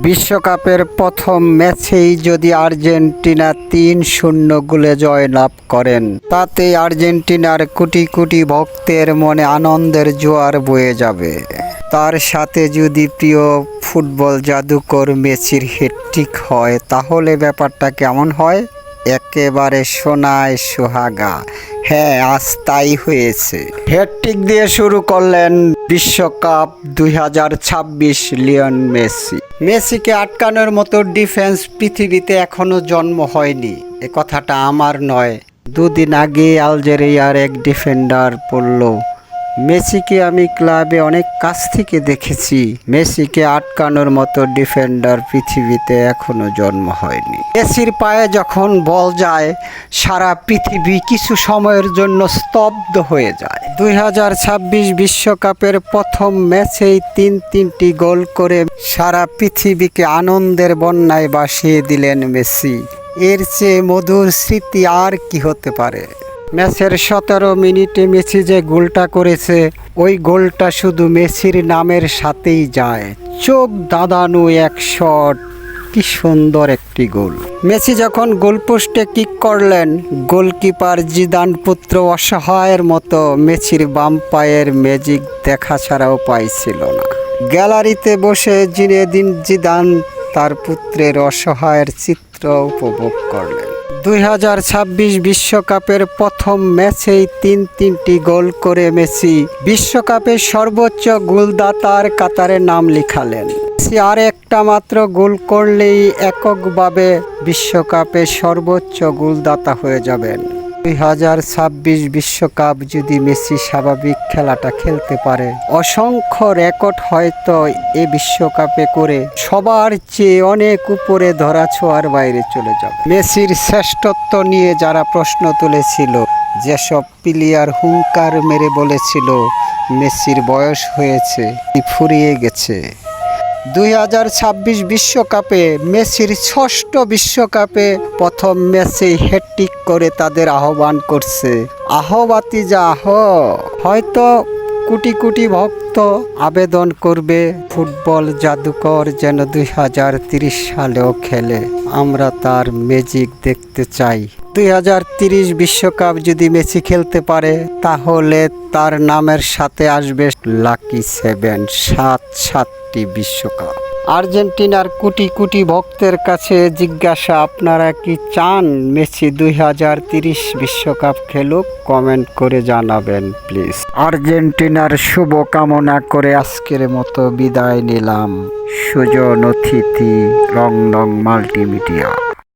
বিশ্বকাপের প্রথম ম্যাচেই যদি আর্জেন্টিনা ৩-০ গোলে জয়লাভ করেন, তাতে আর্জেন্টিনার কোটি কোটি ভক্তের মনে আনন্দের জোয়ার বয়ে যাবে। তার সাথে যদি প্রিয় ফুটবল জাদুকর মেসির হ্যাটট্রিক হয়, তাহলে ব্যাপারটা কেমন হয়? একেবারে সোনায় সোহাগা। হ্যাঁ, আজ তাই হয়েছে। হ্যাটট্রিক দিয়ে শুরু করলেন বিশ্বকাপ ২০২৬ লিওনেল মেসি। মেসিকে আটকানোর মতো ডিফেন্স পৃথিবীতে এখনো জন্ম হয়নি। এ কথাটা আমার নয়। দুদিন আগে আলজেরিয়ার এক ডিফেন্ডার বলল, মেসিকে আমি ক্লাবে অনেক কাছ থেকে দেখেছি। মেসিকে আটকানোর মতো ডিফেন্ডার পৃথিবীতে এখনো জন্ম হয়নি। মেসির পায়ে যখন বল যায়, সারা পৃথিবী কিছু সময়ের জন্য স্তব্ধ হয়ে যায়। ২০২৬ বিশ্বকাপের প্রথম ম্যাচেই তিনটি গোল করে সারা পৃথিবীকে আনন্দের বন্যায় ভাসিয়ে দিলেন মেসি। এর চেয়ে মধুর স্মৃতি আর কি হতে পারে? ম্যাচের ১৭ মিনিটে মেসি যে গোলটা করেছে, ওই গোলটা শুধু মেসির নামের সাথেই যায়। চোখ ধাঁধানো এক শট, কি সুন্দর একটি গোল। মেসি যখন গোলপোস্টে কিক করলেন, গোলকিপার জিদান পুত্র অসহায়ের মতো মেসির বাম পায়ের ম্যাজিক দেখা ছাড়া উপায় ছিল না। গ্যালারিতে বসে জিনেদিন জিদান তার পুত্রের অসহায়ের চিত্র উপভোগ করলেন। ২০২৬ বিশ্বকাপের প্রথম ম্যাচেই তিনটি গোল করে মেসি বিশ্বকাপের সর্বোচ্চ গোলদাতার কাতারে নাম লিখালেন। মেসি আর একটা মাত্র গোল করলেই এককভাবে বিশ্বকাপের সর্বোচ্চ গোলদাতা হয়ে যাবেন। ২০২৬ বিশ্বকাপ যদি মেসি স্বাভাবিক খেলাটা খেলতে পারে, অসংখ্য রেকর্ড হয়তো এ বিশ্বকাপে করে সবার চেয়ে অনেক উপরে ধরাছোঁয়ার বাইরে চলে যাবে। মেসির শ্রেষ্ঠত্ব নিয়ে যারা প্রশ্ন তুলেছিল, যেসব প্লেয়ার হুঙ্কার মেরে বলেছিল মেসির বয়স হয়েছে, ফুরিয়ে গেছে, ২০২৬ বিশ্বকাপে মেসির ষষ্ঠ বিশ্বকাপে প্রথম ম্যাচে হ্যাটট্রিক করে তাদের আহ্বান করছে, আহো বাতিজা আহো। হয়তো কোটি কোটি ভক্ত আবেদন করবে, ফুটবল জাদুকর যেন ২০৩০ সালেও খেলে। আমরা তার ম্যাজিক দেখতে চাই। ২০৩০ বিশ্বকাপ যদি মেসি খেলতে পারে, তাহলে তার নামের সাথে আসবে লাকি ৭, ৭টি বিশ্বকাপ। আর্জেন্টিনার কোটি কোটি ভক্তের কাছে জিজ্ঞাসা, আপনারা কি চান মেসি ২০৩০ বিশ্বকাপ খেলুক? কমেন্ট করে জানাবেন প্লিজ। আর্জেন্টিনার শুভ কামনা করে আজকের মতো বিদায় নিলাম। সুজন অতিথি, রং মাল্টিমিডিয়া।